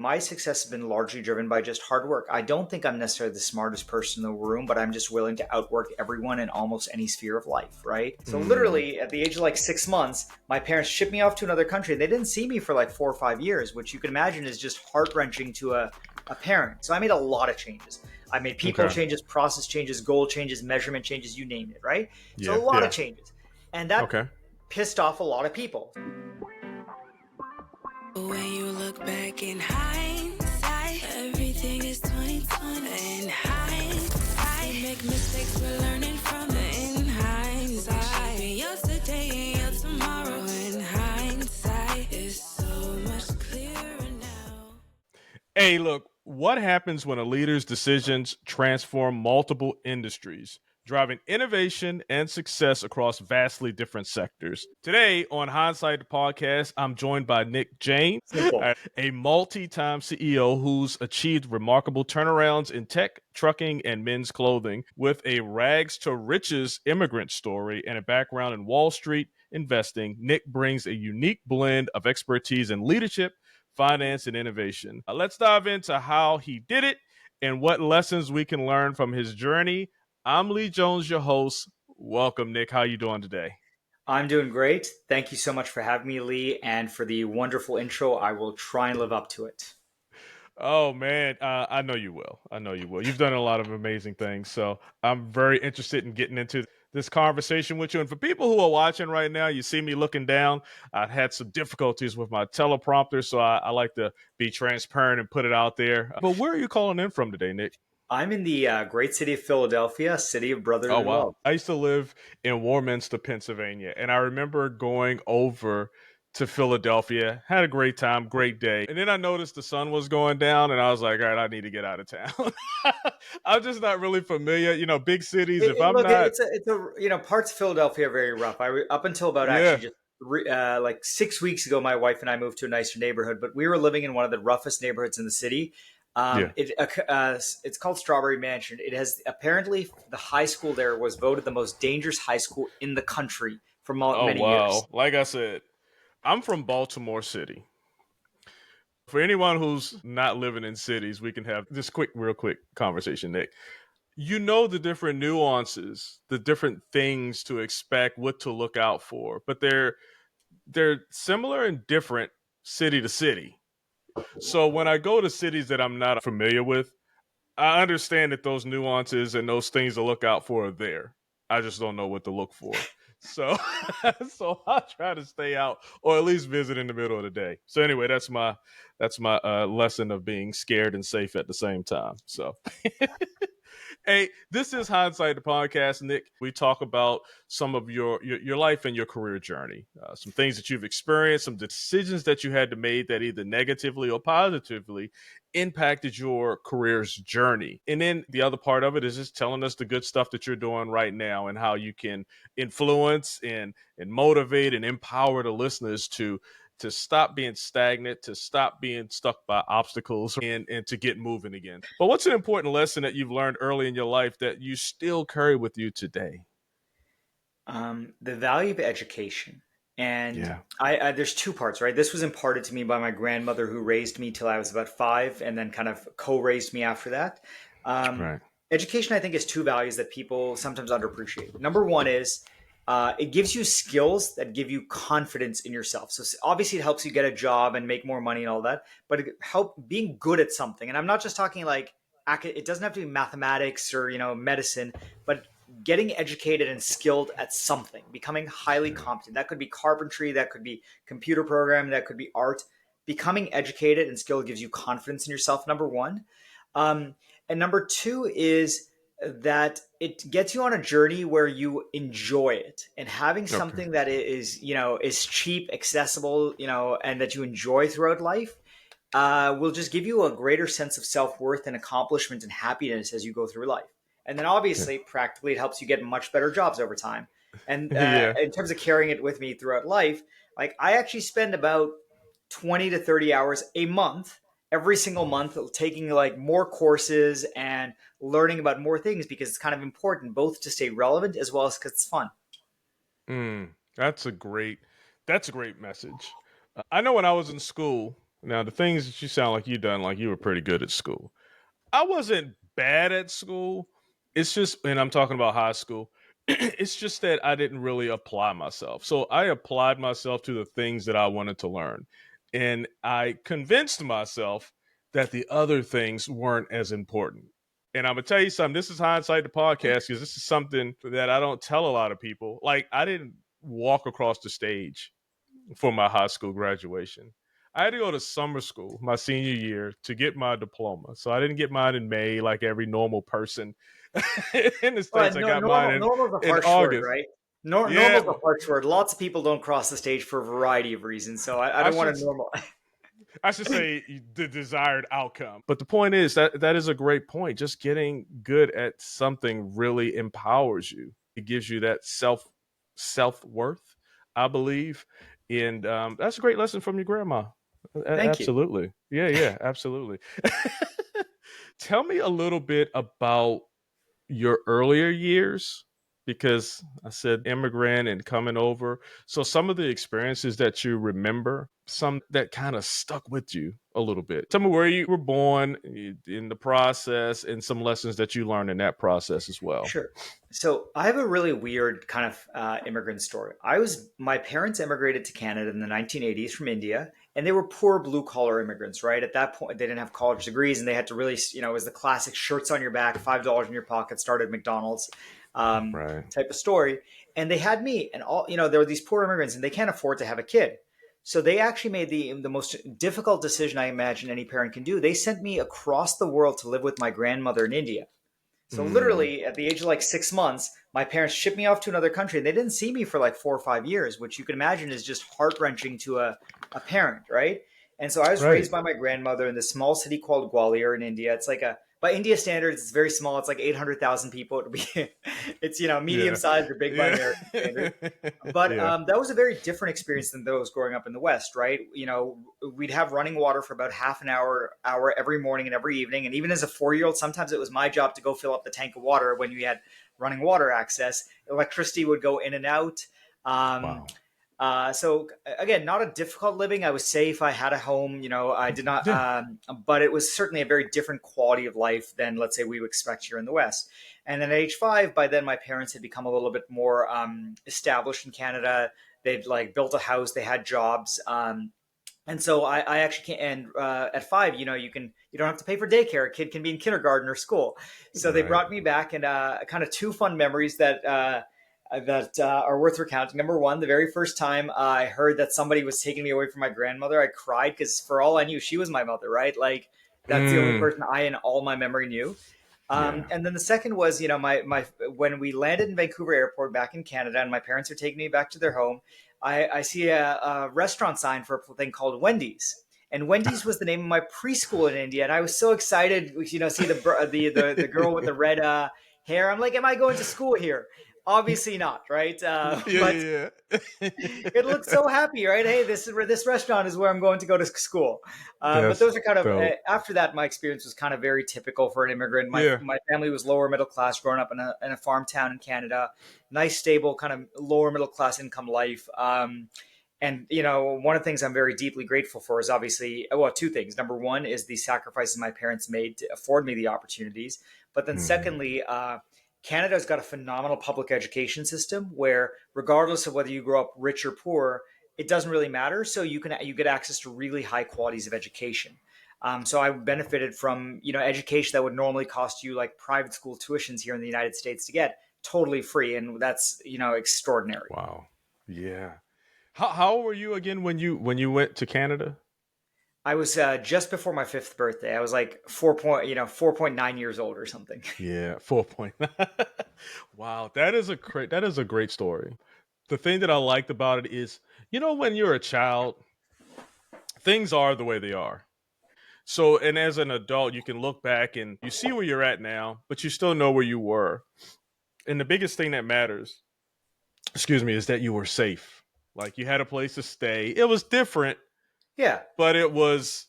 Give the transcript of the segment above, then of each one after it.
My success has been largely driven by just hard work. I don't think I'm necessarily the smartest person in the room, but I'm just willing to outwork everyone in almost any sphere of life, right? So literally at the age of like 6 months, my parents shipped me off to another country. They didn't see me for like 4 or 5 years, which you can imagine is just heart-wrenching to a parent. So I made a lot of changes. I made people changes, process changes, goal changes, measurement changes, you name it, right? So a lot of changes. And that pissed off a lot of people. When you look back in hindsight, everything is 20/20. In hindsight, you make mistakes, we're learning from it. In hindsight, shaping yesterday and your tomorrow. In hindsight, is so much clearer now. Hey, look, what happens when a leader's decisions transform multiple industries, driving innovation and success across vastly different sectors? Today on Hindsight the Podcast, I'm joined by Nick Jain, a multi-time CEO who's achieved remarkable turnarounds in tech, trucking, and men's clothing with a rags to riches immigrant story and a background in Wall Street investing. Nick brings a unique blend of expertise in leadership, finance, and innovation. Let's dive into how he did it and what lessons we can learn from his journey. I'm Lee Jones, your host. Welcome, Nick. How you doing today? I'm doing great. Thank you so much for having me, Lee, and for the wonderful intro. I will try and live up to it. Oh, man. I know you will. I know you will. You've done a lot of amazing things. So I'm very interested in getting into this conversation with you. And for people who are watching right now, you see me looking down. I've had some difficulties with my teleprompter, so I like to be transparent and put it out there. But where are you calling in from today, Nick? I'm in the great city of Philadelphia, city of brotherly love. I used to live in Warminster, Pennsylvania, and I remember going over to Philadelphia, had a great time, great day. And then I noticed the sun was going down, and I was like, all right, I need to get out of town. I'm just not really familiar, big cities. Parts of Philadelphia are very rough. Up until about actually just like 6 weeks ago, my wife and I moved to a nicer neighborhood, but we were living in one of the roughest neighborhoods in the city. It's called Strawberry Mansion. It has apparently the high school there was voted the most dangerous high school in the country for many years. Like I said, I'm from Baltimore City. For anyone who's not living in cities, we can have this real quick conversation, Nick. You know the different nuances, the different things to expect, what to look out for, but they're similar and different city to city. So when I go to cities that I'm not familiar with, I understand that those nuances and those things to look out for are there. I just don't know what to look for. So I'll try to stay out or at least visit in the middle of the day. So anyway, that's my lesson of being scared and safe at the same time. So hey, this is Hindsight the Podcast, Nick. We talk about some of your life and your career journey, some things that you've experienced, some decisions that you had to make that either negatively or positively impacted your career's journey. And then the other part of it is just telling us the good stuff that you're doing right now and how you can influence and motivate and empower the listeners to stop being stagnant, to stop being stuck by obstacles, and to get moving again. But what's an important lesson that you've learned early in your life that you still carry with you today? The value of education. And I there's two parts, right? This was imparted to me by my grandmother who raised me till I was about 5 and then kind of co-raised me after that. Education, I think, is two values that people sometimes underappreciate. Number one is it gives you skills that give you confidence in yourself. So obviously it helps you get a job and make more money and all that, but it helps being good at something. And I'm not just talking like, it doesn't have to be mathematics or, medicine, but getting educated and skilled at something, becoming highly competent. That could be carpentry, that could be computer programming, that could be art. Becoming educated and skilled gives you confidence in yourself, number one. And number two is that it gets you on a journey where you enjoy it, and having something that is cheap, accessible, and that you enjoy throughout life will just give you a greater sense of self-worth and accomplishment and happiness as you go through life. And then obviously practically it helps you get much better jobs over time. And in terms of carrying it with me throughout life, like I actually spend about 20 to 30 hours a month, every single month, taking like more courses and learning about more things because it's kind of important both to stay relevant as well as because it's fun. That's a great message. I know when I was in school, Now, the things that you sound like you done, like you were pretty good at school. I wasn't bad at school. It's just, and I'm talking about high school. It's just that I didn't really apply myself. So I applied myself to the things that I wanted to learn. And I convinced myself that the other things weren't as important. And I'm going to tell you something. This is Hindsight the Podcast, because this is something that I don't tell a lot of people. Like, I didn't walk across the stage for my high school graduation. I had to go to summer school my senior year to get my diploma. So I didn't get mine in May like every normal person in the Well, States. I got mine normal is a in harsh word, August. right? Yeah, Normal is a harsh word. Lots of people don't cross the stage for a variety of reasons. So I I don't want should to normal. I should say the desired outcome. But the point is that is a great point. Just getting good at something really empowers you. It gives you that self-worth, I believe. And that's a great lesson from your grandma. Thank you. Absolutely. Yeah, absolutely. Tell me a little bit about your earlier years, because I said immigrant and coming over. So some of the experiences that you remember, some that kind of stuck with you a little bit. Tell me where you were born in the process and some lessons that you learned in that process as well. Sure. So I have a really weird kind of immigrant story. My parents immigrated to Canada in the 1980s from India, and they were poor blue collar immigrants, right? At that point, they didn't have college degrees, and they had to really, it was the classic shirts on your back, $5 in your pocket, started McDonald's Right. type of story. And they had me, and all, there were these poor immigrants, and they can't afford to have a kid. So they actually made the most difficult decision I imagine any parent can do. They sent me across the world to live with my grandmother in India. So Mm, literally at the age of like 6 months, my parents shipped me off to another country. And they didn't see me for like 4 or 5 years, which you can imagine is just heart wrenching to a parent, right? And so I was right. raised by my grandmother in this small city called Gwalior in India. It's like by India standards, it's very small. It's like 800,000 people. It's medium Yeah. sized or big by Yeah. American standards. But Yeah. that was a very different experience than those growing up in the West, right? We'd have running water for about half an hour every morning and every evening. And even as a 4-year-old, sometimes it was my job to go fill up the tank of water when we had running water access. Electricity would go in and out. Um, Wow. so again, not a difficult living. I was safe. I had a home. I did not, Yeah. but it was certainly a very different quality of life than, let's say, we would expect here in the West. And then at age 5, by then my parents had become a little bit more established in Canada. They'd like built a house. They had jobs. And so I actually can. And at 5, you don't have to pay for daycare. A kid can be in kindergarten or school. So they Right. brought me back, and kind of two fun memories that are worth recounting. Number one, the very first time I heard that somebody was taking me away from my grandmother, I cried because for all I knew, she was my mother, right? Like that's the only Mm, person I in all my memory knew. yeah. And then the second was, my when we landed in Vancouver Airport back in Canada, and my parents are taking me back to their home. I see a restaurant sign for a thing called Wendy's, and Wendy's was the name of my preschool in India, and I was so excited. See the girl with the red hair. I'm like, am I going to school here? Obviously not, right? Yeah, But yeah, yeah. it looks so happy, right? Hey, this restaurant is where I'm going to go to school. But That's those are kind of dope. after that. My experience was kind of very typical for an immigrant. My Yeah. my family was lower middle class, growing up in a farm town in Canada. Nice, stable, kind of lower middle class income life. And one of the things I'm very deeply grateful for is obviously, well, two things. Number one is the sacrifices my parents made to afford me the opportunities, but then Mhm. secondly, Canada's got a phenomenal public education system where, regardless of whether you grow up rich or poor, it doesn't really matter. So you get access to really high qualities of education. So I benefited from education that would normally cost you like private school tuitions here in the United States to get totally free, and that's extraordinary. Wow. Yeah. How old were you again when you went to Canada? I was just before my fifth birthday. I was like 4.9 years old or something. Yeah, 4.9. Wow, that is a great story. The thing that I liked about it is, when you're a child, things are the way they are. So, and as an adult, you can look back and you see where you're at now, but you still know where you were. And the biggest thing that matters, excuse me, is that you were safe. Like you had a place to stay. It was different, Yeah. but it was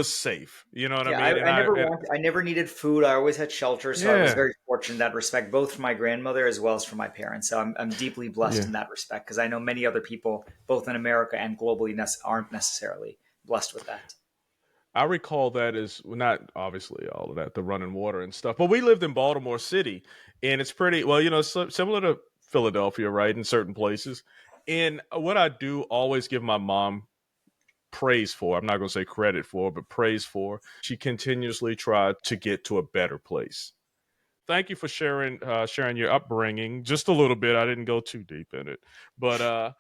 safe. You know what I Yeah, mean? I never needed food. I always had shelter, so I was Yeah, very fortunate in that respect, both from my grandmother as well as from my parents. So I'm deeply blessed yeah. in that respect because I know many other people, both in America and globally, aren't necessarily blessed with that. I recall that as not obviously all of that, the running water and stuff, but we lived in Baltimore City, and it's pretty well, similar to Philadelphia, right? In certain places. And what I do always give my mom praise for, I'm not going to say credit for, but praise for, she continuously tried to get to a better place. Thank you for sharing your upbringing just a little bit. I didn't go too deep in it, but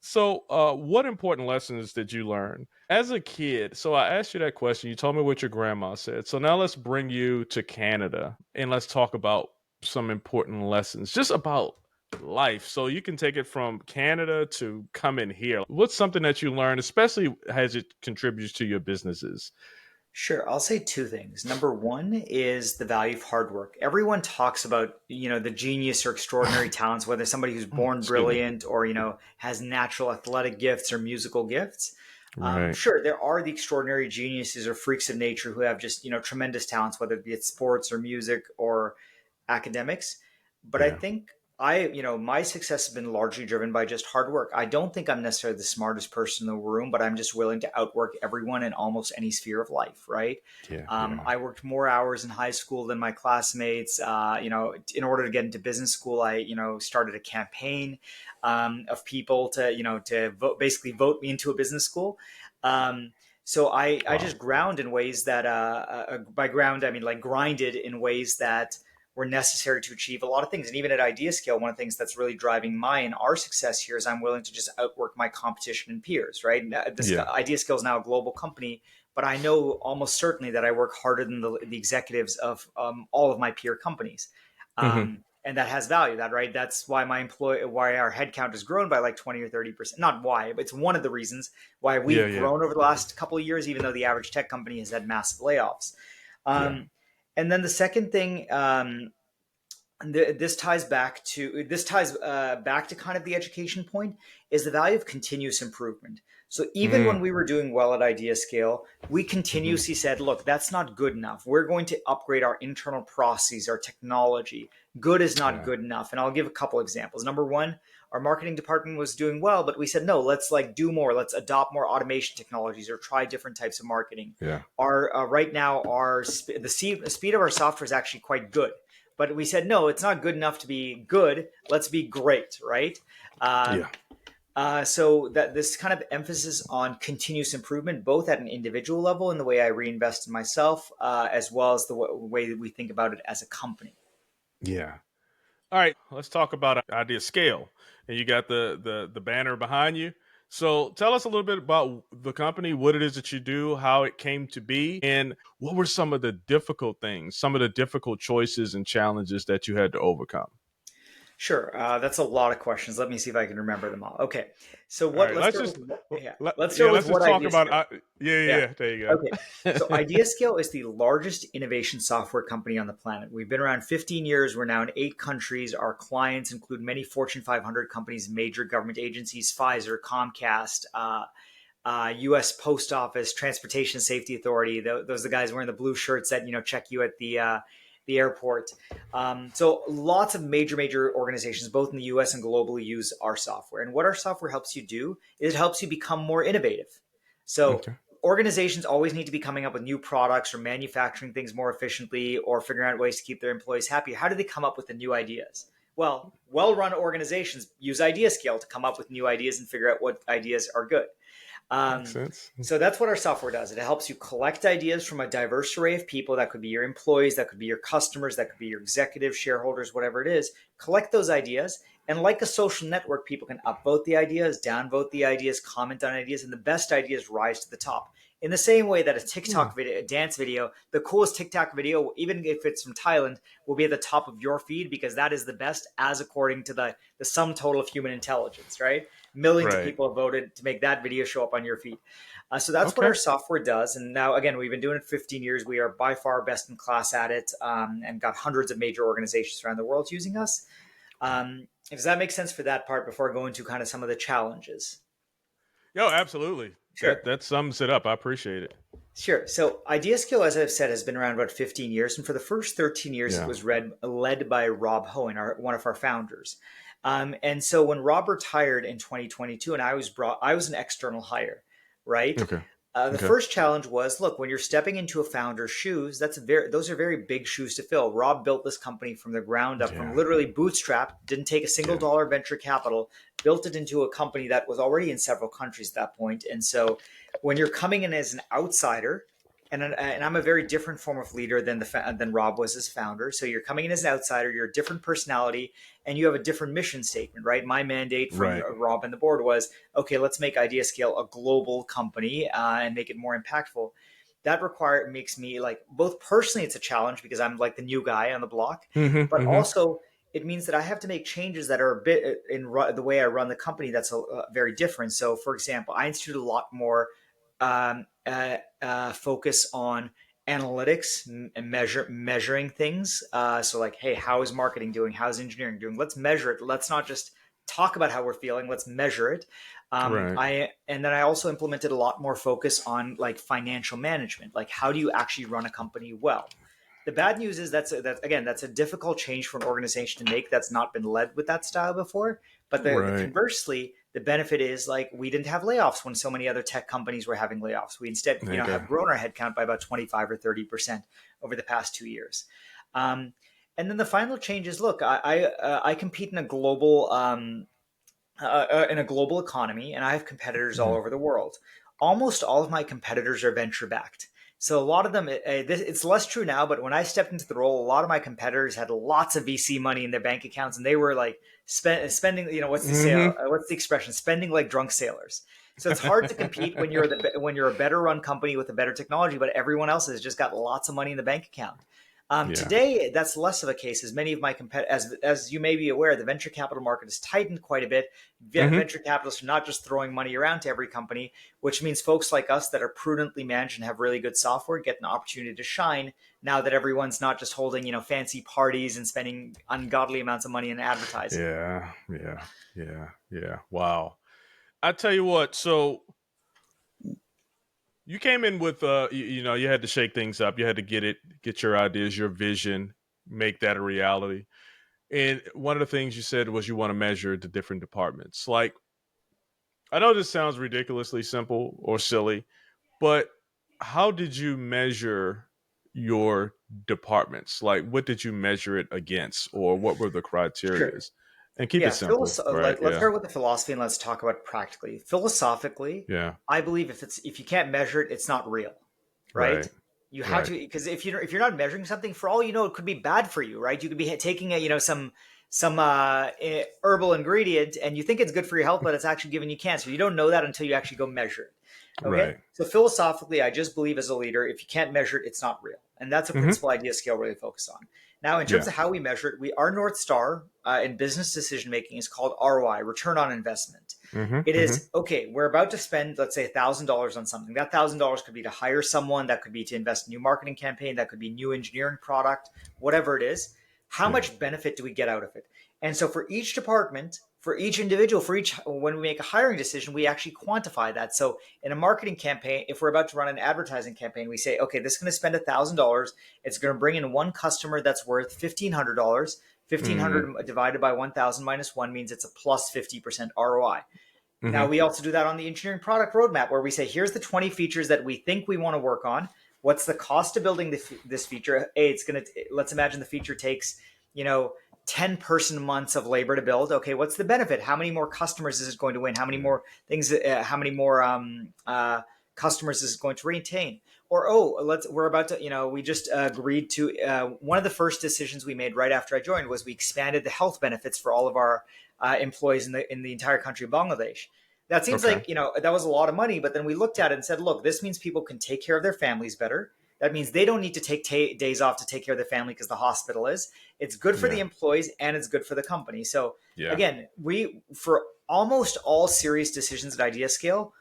so, what important lessons did you learn as a kid? So, I asked you that question. You told me what your grandma said. So, now let's bring you to Canada and let's talk about some important lessons just about life. So, you can take it from Canada to coming here. What's something that you learned, especially as it contributes to your businesses? Sure. I'll say two things. Number one is the value of hard work. Everyone talks about, the genius or extraordinary talents, whether somebody who's born Excuse me. brilliant or, has natural athletic gifts or musical gifts. Right. Sure, there are the extraordinary geniuses or freaks of nature who have just, tremendous talents, whether it be at sports or music or academics. But I Yeah. think my success has been largely driven by just hard work. I don't think I'm necessarily the smartest person in the room, but I'm just willing to outwork everyone in almost any sphere of life, right? Yeah. Yeah. I worked more hours in high school than my classmates. In order to get into business school, I, started a campaign of people to vote, basically vote me into a business school. So I Wow. just ground in ways that, by ground, I mean like grinded in ways that were necessary to achieve a lot of things. And even at IdeaScale, one of the things that's really driving my and our success here is I'm willing to just outwork my competition and peers, right? This Yeah. IdeaScale is now a global company, but I know almost certainly that I work harder than the executives of all of my peer companies. Hmm. And that has value, that's why why our headcount has grown by like 20 or 30%. Not why, but it's one of the reasons why Yeah. we've Yeah. grown over the last couple of years, even though the average tech company has had massive layoffs. Yeah. And then the second thing, this ties back to kind of the education point, is the value of continuous improvement. So even when Mm. we were doing well at IdeaScale, we Hmm. continuously said, look, that's not good enough. We're going to upgrade our internal processes, our technology. Good is not Yeah. good enough. And I'll give a couple examples. Number one, our marketing department was doing well, but we said, no, let's do more. Let's adopt more automation technologies or try different types of marketing. Yeah. Our right now, the speed of our software is actually quite good, but we said, no, it's not good enough to be good. Let's be great, right? Yeah. So that this kind of emphasis on continuous improvement, both at an individual level in the way I reinvest in myself, as well as the way that we think about it as a company. Yeah. All right, let's talk about Idea Scale. And you got the banner behind you. So tell us a little bit about the company, what it is that you do, how it came to be, and what were some of the difficult things, some of the difficult choices and challenges that you had to overcome. Sure, that's a lot of questions. Let me see if I can remember them all. Okay, so All right, let's let's start just with let's yeah, start with let's just what talk idea about scale. yeah, yeah, Yeah. yeah. There you Okay. go. So IdeaScale is the largest innovation software company on the planet. We've been around 15 years. We're now in 8 countries. Our clients include many Fortune 500 companies, major government agencies, Pfizer, Comcast, U.S. Post Office, Transportation Safety Authority. Those are the guys wearing the blue shirts that check you at the airport. So lots of major organizations, both in the U.S. and globally, use our software. And what our software helps you do is it helps you become more innovative. So Okay. organizations always need to be coming up with new products or manufacturing things more efficiently or figuring out ways to keep their employees happy. How do they come up with the new ideas? Well, well-run organizations use IdeaScale to come up with new ideas and figure out what ideas are good. Makes Um, sense. so that's what our software does. It helps you collect ideas from a diverse array of people. That could be your employees, that could be your customers, that could be your executives, shareholders, whatever it is. Collect those ideas. And like a social network, people can upvote the ideas, downvote the ideas, comment on ideas, and the best ideas rise to the top. In the same way that a Hmm. TikTok video, a dance video, the coolest TikTok video, even if it's from Thailand, will be at the top of your feed because that is the best as according to the sum total of human intelligence, right? Millions of Right. people have voted to make that video show up on your feed. So that's what Okay. our software does. And now, again, we've been doing it 15 years. We are by far best in class at it, and got hundreds of major organizations around the world using us. Does that make sense for that part before I go into kind of some of the challenges? Yo, absolutely. Sure. That sums it up. I appreciate it. Sure. So IdeaScale, as I've said, has been around about 15 years. And for the first 13 years, it Yeah. was led by Rob Hohen, one of our founders. And so when Rob retired in 2022, and I was an external hire, right? Okay. The first challenge was, look, when you're stepping into a founder's shoes, those are very big shoes to fill. Rob built this company from the ground up, from literally bootstrap, didn't take a single dollar venture capital, built it into a company that was already in several countries at that point. And so when you're coming in as an outsider, and I'm a very different form of leader than Rob was as founder. So you're coming in as an outsider, you're a different personality, and you have a different mission statement, right? My mandate from Rob and the board was, okay, let's make IdeaScale a global company and make it more impactful. That makes me, like, both personally, it's a challenge because I'm like the new guy on the block, but also it means that I have to make changes that are a bit in the way I run the company that's very different. So, for example, I instituted a lot more focus on analytics and measuring things. So like, hey, how is marketing doing? How's engineering doing? Let's measure it. Let's not just talk about how we're feeling. Let's measure it. And then I also implemented a lot more focus on like financial management. Like, how do you actually run a company well? The bad news is that's a difficult change for an organization to make that's not been led with that style before. But conversely, the benefit is, like, we didn't have layoffs when so many other tech companies were having layoffs. We instead, have grown our headcount by about 25 or 30% over the past 2 years. And then the final change is, look, I compete in a global economy, and I have competitors all over the world. Almost all of my competitors are venture backed. So a lot of them, it's less true now, but when I stepped into the role, a lot of my competitors had lots of VC money in their bank accounts, and they were like spending, what's the expression? Spending like drunk sailors. So it's hard to compete when you're a better run company with a better technology, but everyone else has just got lots of money in the bank account. Today, that's less of a case, as many of my competitors, as you may be aware, the venture capital market has tightened quite a bit. Venture capitalists are not just throwing money around to every company, which means folks like us that are prudently managed and have really good software get an opportunity to shine now that everyone's not just holding, fancy parties and spending ungodly amounts of money in advertising. Yeah. Wow. I tell you what, so you came in with, you had to shake things up. You had to get your ideas, your vision, make that a reality. And one of the things you said was you want to measure the different departments. Like, I know this sounds ridiculously simple or silly, but how did you measure your departments? Like, what did you measure it against, or what were the criteria? Sure. And keep it simple. Let's start with the philosophy and let's talk about it practically. Philosophically, I believe if you can't measure it, it's not real, right? You have to, because if you're not measuring something, for all you know, it could be bad for you, right? You could be taking some herbal ingredient and you think it's good for your health, but it's actually giving you cancer. You don't know that until you actually go measure it. Okay. So philosophically, I just believe as a leader, if you can't measure it, it's not real. And that's a principle IdeaScale really focus on. Now, in terms of how we measure it, our North Star in business decision-making is called ROI, return on investment. It is, okay, we're about to spend, let's say, $1,000 on something. That $1,000 could be to hire someone, that could be to invest in a new marketing campaign, that could be new engineering product, whatever it is. How much benefit do we get out of it? And so for each department, for each individual, when we make a hiring decision, we actually quantify that. So in a marketing campaign, if we're about to run an advertising campaign, we say, okay, this is going to spend $1,000. It's going to bring in one customer that's worth $1,500. 1,500 divided by 1,000 minus 1 means it's a plus 50% ROI. Now, we also do that on the engineering product roadmap, where we say, here's the 20 features that we think we want to work on. What's the cost of building this feature? Let's imagine the feature takes, 10 person months of labor to build. Okay, what's the benefit? How many more customers is it going to win? How many more customers is it going to retain? Or, we just agreed to, one of the first decisions we made right after I joined was we expanded the health benefits for all of our employees in the entire country of Bangladesh. That seems like, that was a lot of money, but then we looked at it and said, look, this means people can take care of their families better. That means they don't need to take days off to take care of their family because the hospital is. It's good for the employees and it's good for the company. So again, for almost all serious decisions at IdeaScale,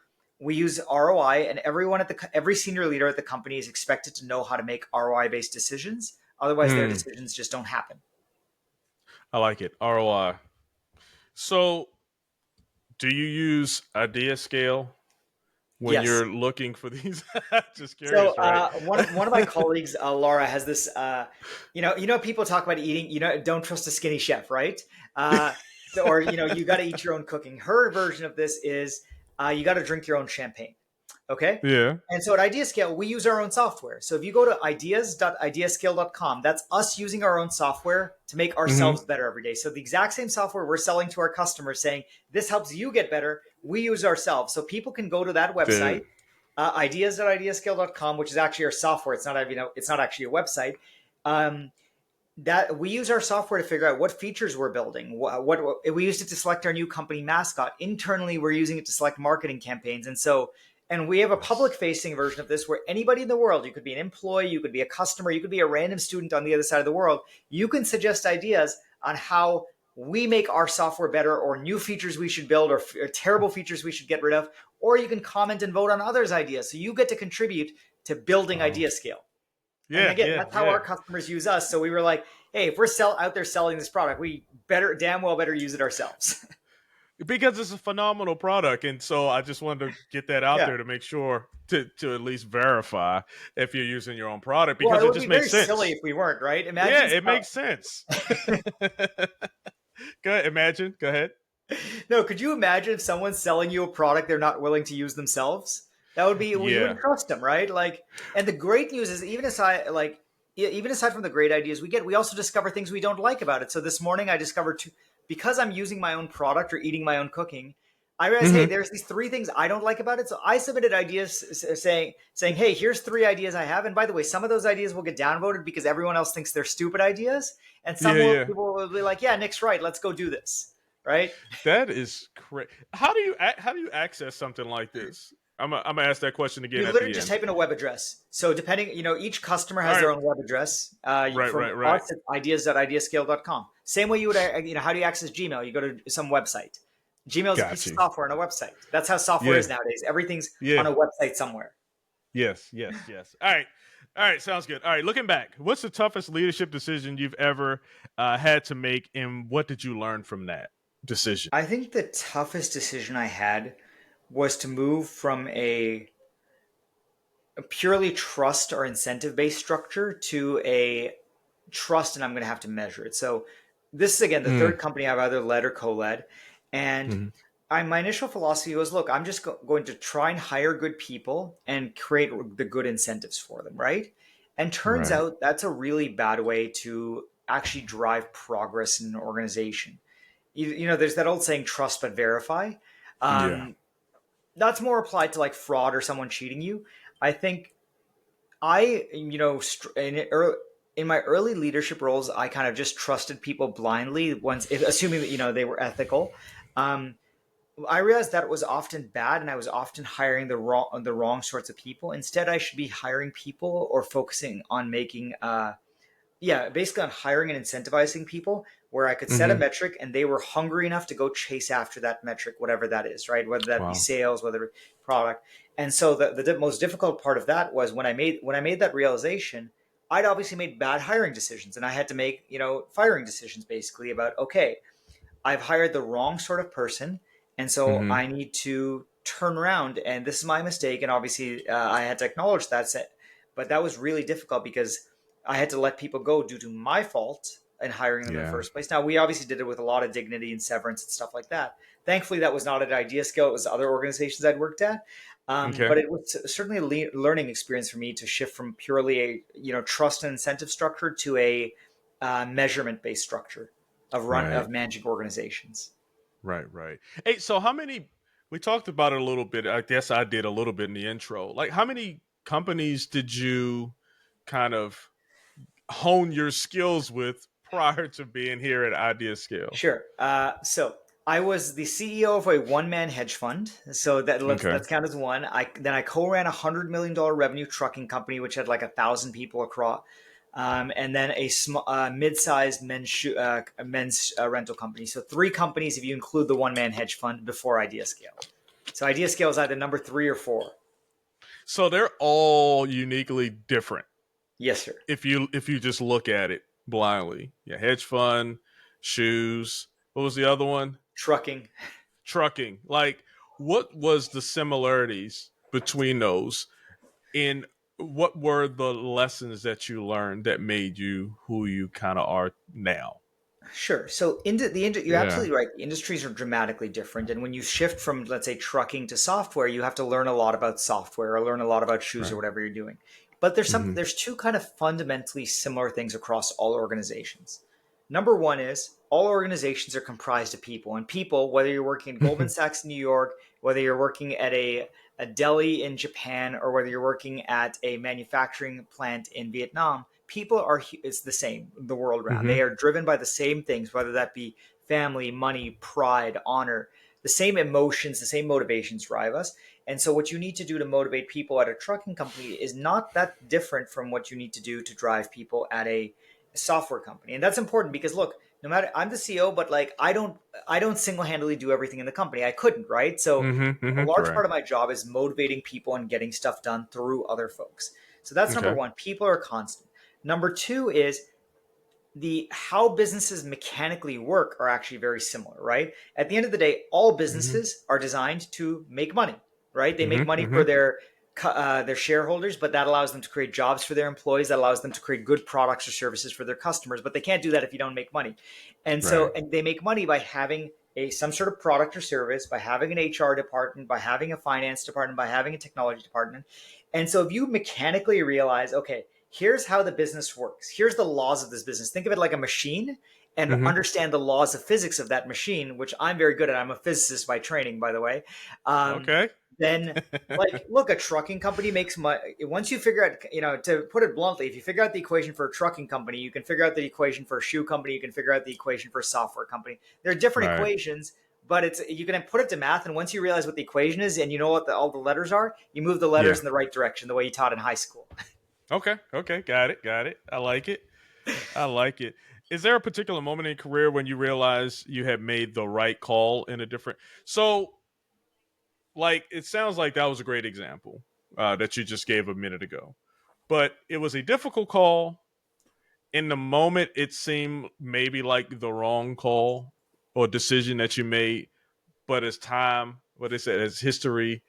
we use ROI, and every senior leader at the company is expected to know how to make ROI-based decisions. Otherwise, their decisions just don't happen. I like it. ROI. So do you use IdeaScale when you're looking for these? Just curious. So one of my colleagues, Laura, has this, people talk about eating, don't trust a skinny chef, right? Or, you got to eat your own cooking. Her version of this is you got to drink your own champagne. Okay. Yeah. And so at IdeaScale, we use our own software. So if you go to ideas.ideascale.com, that's us using our own software to make ourselves better every day. So the exact same software we're selling to our customers saying, this helps you get better, we use ourselves. So people can go to that website, ideas.ideascale.com, which is actually our software. It's not actually a website. That we use our software to figure out what features we're building. What we used it to select our new company mascot. Internally, we're using it to select marketing campaigns. And we have a public facing version of this where anybody in the world, you could be an employee, you could be a customer, you could be a random student on the other side of the world. You can suggest ideas on how we make our software better, or new features we should build, or terrible features we should get rid of, or you can comment and vote on others' ideas. So you get to contribute to building IdeaScale. Yeah, and again, that's how our customers use us. So we were like, hey, if we're out there selling this product, we damn well better use it ourselves. Because it's a phenomenal product. And so I just wanted to get that out there to make sure to at least verify if you're using your own product, because it just makes sense. It would be very silly if we weren't, right? It makes sense. Go ahead. No, could you imagine if someone's selling you a product they're not willing to use themselves? That would be, you wouldn't trust them, right? Like, and the great news is, even aside from the great ideas we get, we also discover things we don't like about it. So this morning I discovered because I'm using my own product or eating my own cooking, I realized, hey, there's these 3 things I don't like about it. So I submitted ideas saying, hey, here's 3 ideas I have. And by the way, some of those ideas will get downvoted because everyone else thinks they're stupid ideas. And some people will be like, yeah, Nick's right. Let's go do this. Right. That is crazy. How do you access something like this? I'm gonna ask that question again. You literally just type in a web address. So depending, each customer has their own web address. Right. Us, it's ideas.ideascale.com. Same way you would, how do you access Gmail? You go to some website. Gmail is a piece of software on a website. That's how software is nowadays. Everything's on a website somewhere. Yes. All right. Sounds good. All right. Looking back, what's the toughest leadership decision you've ever had to make, and what did you learn from that decision? I think the toughest decision I had was to move from a purely trust or incentive-based structure to a trust, and I'm going to have to measure it. So this is, again, the third company I've either led or co-led. And my initial philosophy was, look, I'm just going to try and hire good people and create the good incentives for them, right? And turns out that's a really bad way to actually drive progress in an organization. There's that old saying, trust but verify. That's more applied to like fraud or someone cheating you. I think in my early leadership roles, I kind of just trusted people blindly assuming that, they were ethical. I realized that it was often bad, and I was often hiring the wrong sorts of people. Instead, I should be hiring people or focusing on making, basically on hiring and incentivizing people where I could set a metric and they were hungry enough to go chase after that metric, whatever that is, right? Whether that be sales, whether product. And so the most difficult part of that was when I made that realization, I'd obviously made bad hiring decisions, and I had to make, firing decisions basically about, okay, I've hired the wrong sort of person. And so I need to turn around, and this is my mistake. And obviously I had to acknowledge that, but that was really difficult because I had to let people go due to my fault in hiring them in the first place. Now, we obviously did it with a lot of dignity and severance and stuff like that. Thankfully, that was not at IdeaScale. It was other organizations I'd worked at. But it was certainly a learning experience for me to shift from purely a trust and incentive structure to a measurement-based structure of managing organizations. Right. Hey, so we talked about it a little bit. I guess I did a little bit in the intro. Like, how many companies did you kind of hone your skills with prior to being here at IdeaScale? Sure. So I was the CEO of a one-man hedge fund. So let's count as one. Then I co-ran $100 million revenue trucking company, which had like 1,000 people across. And then a mid-sized men's rental company. So 3 companies if you include the one-man hedge fund before IdeaScale. So IdeaScale is either number 3 or 4. So they're all uniquely different. Yes, sir. If you just look at it blindly. Yeah, hedge fund, shoes. What was the other one? Trucking. Like, what was the similarities between those? And what were the lessons that you learned that made you who you kind of are now? Sure. So you're Yeah. absolutely right. The industries are dramatically different. And when you shift from, let's say, trucking to software, you have to learn a lot about software or learn a lot about shoes or Right. whatever you're doing. But Hmm. there's two kind of fundamentally similar things across all organizations. Number one is all organizations are comprised of people, and people, whether you're working at Goldman Sachs in New York, whether you're working at a deli in Japan, or whether you're working at a manufacturing plant in Vietnam, people are it's the same the world around. Hmm. They are driven by the same things, whether that be family, money, pride, honor. The same emotions, the same motivations drive us. And so what you need to do to motivate people at a trucking company is not that different from what you need to do to drive people at a software company. And that's important because look, no matter, I'm the CEO, but like I don't single-handedly do everything in the company. I couldn't, right? So Hmm. a Hmm. large part Correct. of my job is motivating people and getting stuff done through other folks. So that's number Okay. one. People are constant. Number two is the how businesses mechanically work are actually very similar, right? At the end of the day, all Hmm. businesses are designed to make money, right? They make Hmm. money for Hmm. their shareholders, but that allows them to create jobs for their employees. That allows them to create good products or services for their customers. But they can't do that if you don't make money. And Right. so, and they make money by having some sort of product or service, by having an HR department, by having a finance department, by having a technology department. And so, if you mechanically realize, okay, here's how the business works. Here's the laws of this business. Think of it like a machine and Hmm. understand the laws of physics of that machine, which I'm very good at. I'm a physicist by training, by the way. Um, Okay. then, like, look, a trucking company makes money. Once you figure out, to put it bluntly, if you figure out the equation for a trucking company, you can figure out the equation for a shoe company. You can figure out the equation for a software company. There are different Right. equations, but you can put it to math. And once you realize what the equation is and you know what all the letters are, you move the letters Yeah. in the right direction, the way you taught in high school. Okay. Okay. Got it. Got it. I like it. I like it. Is there a particular moment in your career when you realize you had made the right call in a different? So, like, it sounds like that was a great example that you just gave a minute ago, but it was a difficult call. In the moment, it seemed maybe like the wrong call or decision that you made, but as time, what they said, as history,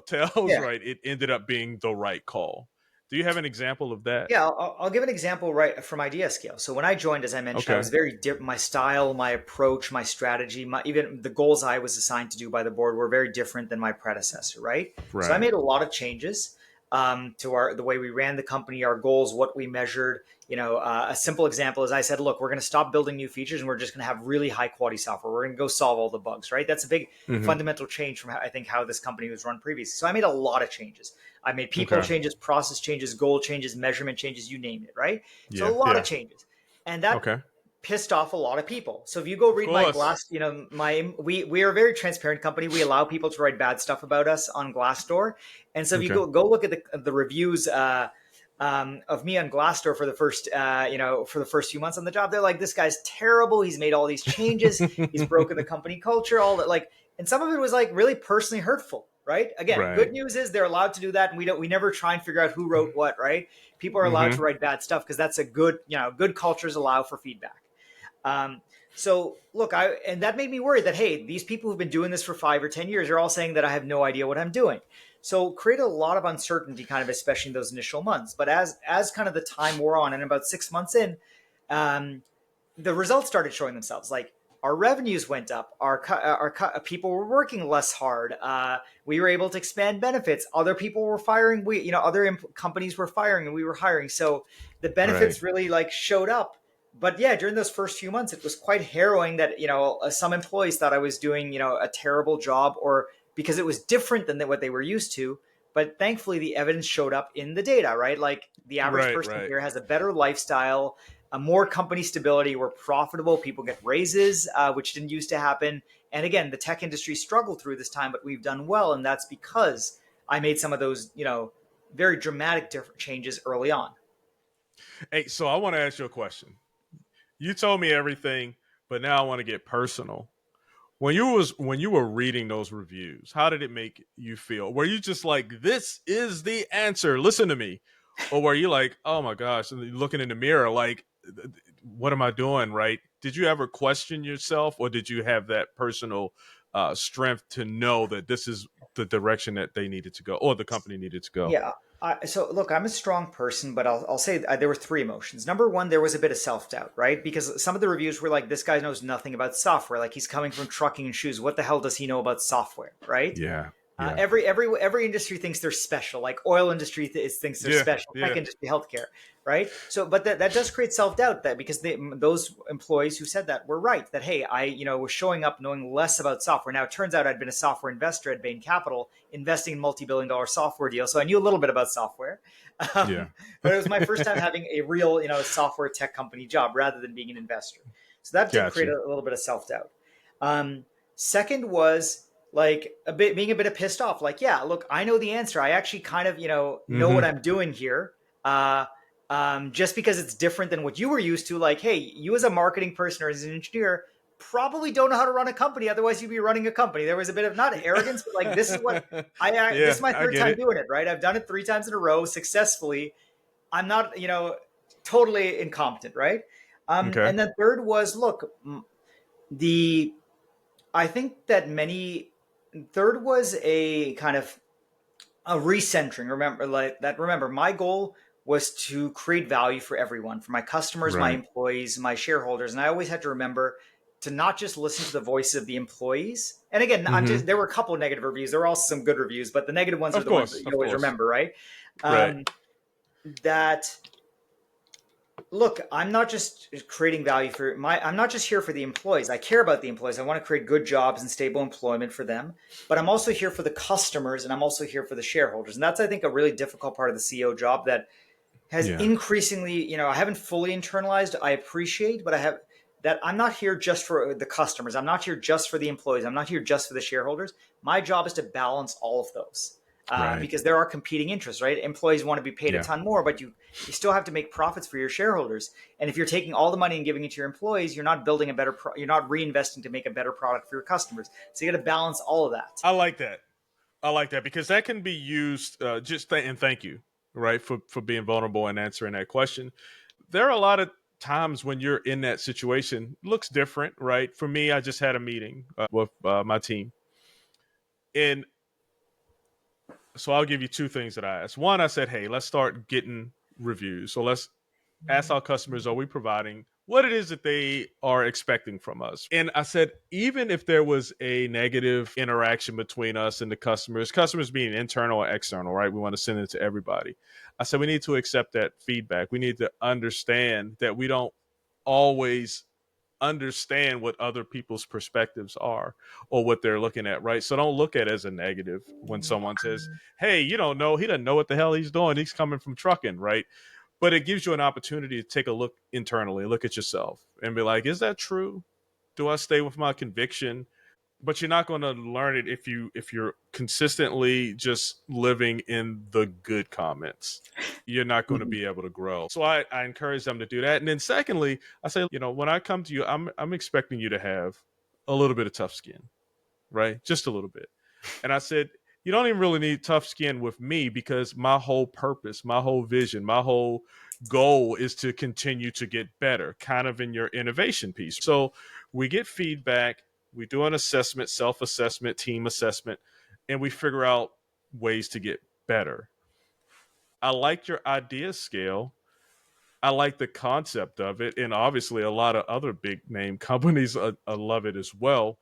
tells, Yeah. right, it ended up being the right call. Do you have an example of that? Yeah, I'll give an example right from IdeaScale. So when I joined, as I mentioned, I Okay. was very different. My style, my approach, my strategy, even the goals I was assigned to do by the board were very different than my predecessor. Right. So I Right. made a lot of changes to the way we ran the company, our goals, what we measured. A simple example is I said, look, we're going to stop building new features and we're just going to have really high quality software. We're going to go solve all the bugs. Right. That's a big Hmm. fundamental change from how this company was run previously. So I made a lot of changes. I made people Okay. changes, process changes, goal changes, measurement changes, you name it, right? So a Yeah. lot of Yeah. changes. And that Okay. pissed off a lot of people. So if you go Of read my course. Glass, we are a very transparent company. We allow people to write bad stuff about us on Glassdoor. And so if you Okay. go look at the reviews of me on Glassdoor for the first few months on the job, they're like, this guy's terrible. He's made all these changes. He's broken the company culture, all that. Like, and some of it was like really personally hurtful. Right. Again, Right. good news is they're allowed to do that, and we never try and figure out who wrote what. Right. People are allowed to Hmm. write bad stuff because that's a good cultures allow for feedback. So look, and that made me worried that, hey, these people who've been doing this for 5 or 10 years are all saying that I have no idea what I'm doing. So create a lot of uncertainty, kind of, especially in those initial months. But as kind of the time wore on, and about 6 months in, um, the results started showing themselves. Like our revenues went up, people were working less hard. We were able to expand benefits. Other people were firing. Companies were firing, and we were hiring. So the Right. benefits really like showed up. But yeah, during those first few months, it was quite harrowing that some employees thought I was doing a terrible job, or because it was different than what they were used to. But thankfully, the evidence showed up in the data, right? Like the average Right. person Right. here has a better lifestyle, a more company stability. We're profitable. People get raises, which didn't used to happen. And again, the tech industry struggled through this time, but we've done well, and that's because I made some of those, very dramatic different changes early on. Hey, so I want to ask you a question. You told me everything, but now I want to get personal. When you were reading those reviews, how did it make you feel? Were you just like, this is the answer, listen to me? Or were you like, oh my gosh, and looking in the mirror like, what am I doing, right? Did you ever question yourself, or did you have that personal strength to know that this is the direction that they needed to go, or the company needed to go? Yeah. So look, I'm a strong person, but I'll say there were three emotions. Number one, there was a bit of self-doubt, right? Because some of the reviews were like, this guy knows nothing about software. Like he's coming from trucking and shoes. What the hell does he know about software, right? Yeah. Every industry thinks they're special. Like oil industry thinks they're special. Tech industry, healthcare, right? So, but that does create self doubt. That because those employees who said that were right. That hey, I was showing up knowing less about software. Now it turns out I'd been a software investor at Bain Capital, investing in multi-billion-dollar software deals, so I knew a little bit about software. But it was my first time having a real software tech company job rather than being an investor. So that did create a little bit of self doubt. Second was like being a bit of pissed off. Like, yeah, look, I know the answer. I actually kind of, know what I'm doing here. Just because it's different than what you were used to. Like, hey, you as a marketing person or as an engineer probably don't know how to run a company. Otherwise you'd be running a company. There was a bit of not arrogance, but like, this is what this is my third time doing it. Right. I've done it 3 times in a row successfully. I'm not, totally incompetent. Right. And then third was, look, I think that third was a kind of a recentering. Remember, my goal was to create value for everyone, for my customers, my employees, my shareholders. And I always had to remember to not just listen to the voices of the employees. And again, there were a couple of negative reviews. There were also some good reviews, but the negative ones are the ones that you always remember, right? Look, I'm not just creating value I'm not just here for the employees. I care about the employees. I want to create good jobs and stable employment for them, but I'm also here for the customers and I'm also here for the shareholders. And that's, I think, a really difficult part of the CEO job that has increasingly, I haven't fully internalized. I appreciate, but I'm not here just for the customers. I'm not here just for the employees. I'm not here just for the shareholders. My job is to balance all of those. Because there are competing interests, right? Employees want to be paid a ton more, but you still have to make profits for your shareholders. And if you're taking all the money and giving it to your employees, you're not building you're not reinvesting to make a better product for your customers. So you got to balance all of that. I like that because that can be used. And thank you, right, for being vulnerable and answering that question. There are a lot of times when you're in that situation. Looks different, right? For me, I just had a meeting with my team, and so I'll give you 2 things that I asked. One, I said, hey, let's start getting reviews. So let's ask our customers, are we providing what it is that they are expecting from us? And I said, even if there was a negative interaction between us and the customers being internal or external, right? We want to send it to everybody. I said, we need to accept that feedback. We need to understand that we don't always understand what other people's perspectives are or what they're looking at, right? So don't look at it as a negative when someone says, hey, he doesn't know what the hell he's doing. He's coming from trucking, right? But it gives you an opportunity to take a look internally, look at yourself and be like, is that true? Do I stay with my conviction? But you're not going to learn it if you're consistently just living in the good comments. You're not going to be able to grow. So I encourage them to do that. And then secondly, I say, when I come to you, I'm expecting you to have a little bit of tough skin, right? Just a little bit. And I said, you don't even really need tough skin with me because my whole purpose, my whole vision, my whole goal is to continue to get better, kind of in your innovation piece. So we get feedback. We do an assessment, self-assessment, team assessment, and we figure out ways to get better. I like your idea scale. I like the concept of it. And obviously a lot of other big name companies love it as well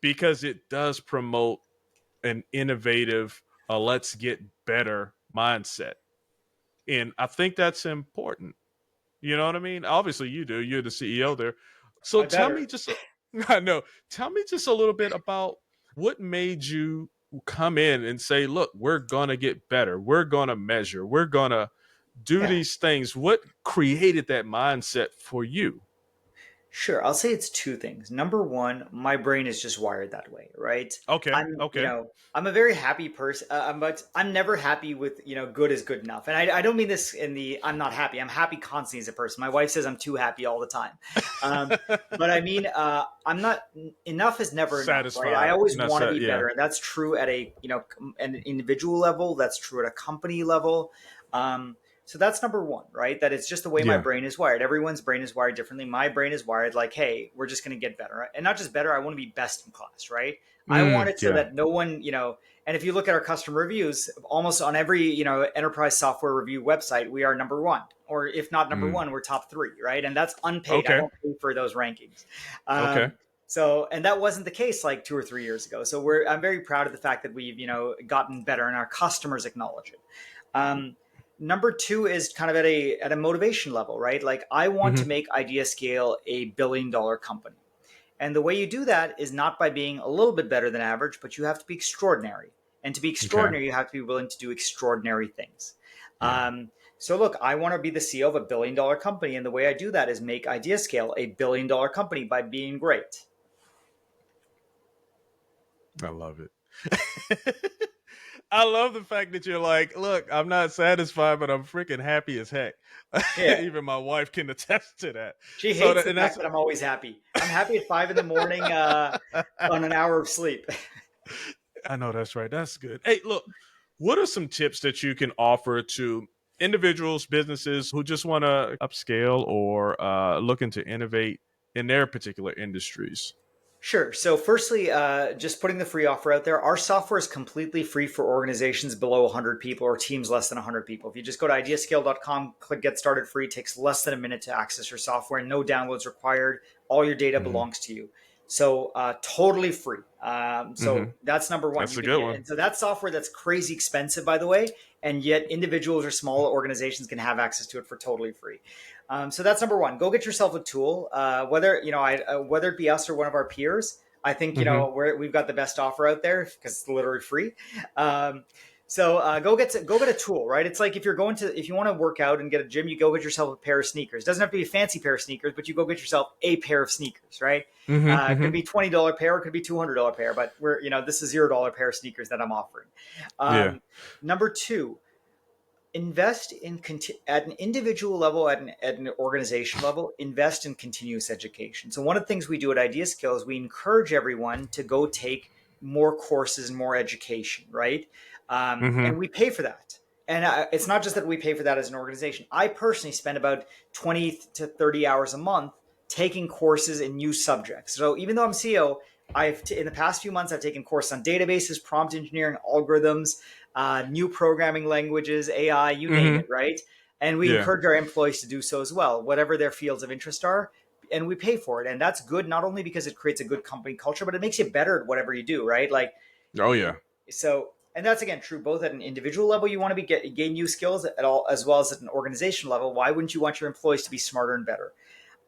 because it does promote an innovative, let's get better mindset. And I think that's important. You know what I mean? Obviously you do. You're the CEO there. So tell me just a little bit about what made you come in and say, look, we're going to get better. We're going to measure. We're going to do these things. What created that mindset for you? Sure. I'll say it's 2 things. Number one, my brain is just wired that way, right? Okay. I'm a very happy person, but I'm never happy with, good is good enough. And I don't mean this I'm not happy. I'm happy constantly as a person. My wife says I'm too happy all the time. But I mean, I'm not, enough is never enough, right? I always want to be better. And that's true at an individual level. That's true at a company level. So that's number one, right? That it's just the way my Yeah. brain is wired. Everyone's brain is wired differently. My brain is wired like, hey, we're just going to get better. And not just better, I want to be best in class, right? I want it so Yeah. that no one, and if you look at our customer reviews, almost on every, enterprise software review website, we are number one. Or if not number one, we're top 3, right? And that's unpaid. I Okay. don't pay for those rankings. Okay. So, and that wasn't the case like 2 or 3 years ago. So I'm very proud of the fact that we've, gotten better and our customers acknowledge it. Number 2 is kind of at a motivation level, right? Like I want to make IdeaScale a $1 billion company. And the way you do that is not by being a little bit better than average, but you have to be extraordinary. And to be extraordinary, you have to be willing to do extraordinary things. Yeah. So look, I want to be the CEO of a $1 billion company. And the way I do that is make IdeaScale a $1 billion company by being great. I love it. I love the fact that you're like, look, I'm not satisfied, but I'm freaking happy as heck. Yeah. Even my wife can attest to that. She hates the fact that I'm always happy. I'm happy at 5 a.m. on an hour of sleep. I know that's right. That's good. Hey, look, what are some tips that you can offer to individuals, businesses who just want to upscale or looking to innovate in their particular industries? Sure. So firstly, just putting the free offer out there, our software is completely free for organizations below 100 people or teams less than 100 people. If you just go to ideascale.com, click get started free, it takes less than a minute to access your software, no downloads required. All your data belongs to you. So totally free. That's number one. That's a good one. And so that's software that's crazy expensive, by the way, and yet individuals or small organizations can have access to it for totally free. So that's number one. Go get yourself a tool, whether it be us or one of our peers. I think we've got the best offer out there because it's literally free. So go get a tool, right? It's like if you want to work out and get a gym, you go get yourself a pair of sneakers. It doesn't have to be a fancy pair of sneakers, but you go get yourself a pair of sneakers, right? It could be $20 pair, it could be $200 pair, but this is $0 pair of sneakers that I'm offering. Number 2, invest at an individual level, at an organization level, invest in continuous education. So one of the things we do at IdeaScale is we encourage everyone to go take more courses and more education, right? And we pay for that. And it's not just that we pay for that as an organization. I personally spend about 20 to 30 hours a month taking courses in new subjects. So even though I'm CEO, in the past few months, I've taken courses on databases, prompt engineering, algorithms, new programming languages, AI, you name it, right? And we encourage our employees to do so as well, whatever their fields of interest are, and we pay for it. And that's good, not only because it creates a good company culture, but it makes you better at whatever you do, right? Like, oh yeah. So, and that's again true both at an individual level. You want to gain new skills at all, as well as at an organization level. Why wouldn't you want your employees to be smarter and better?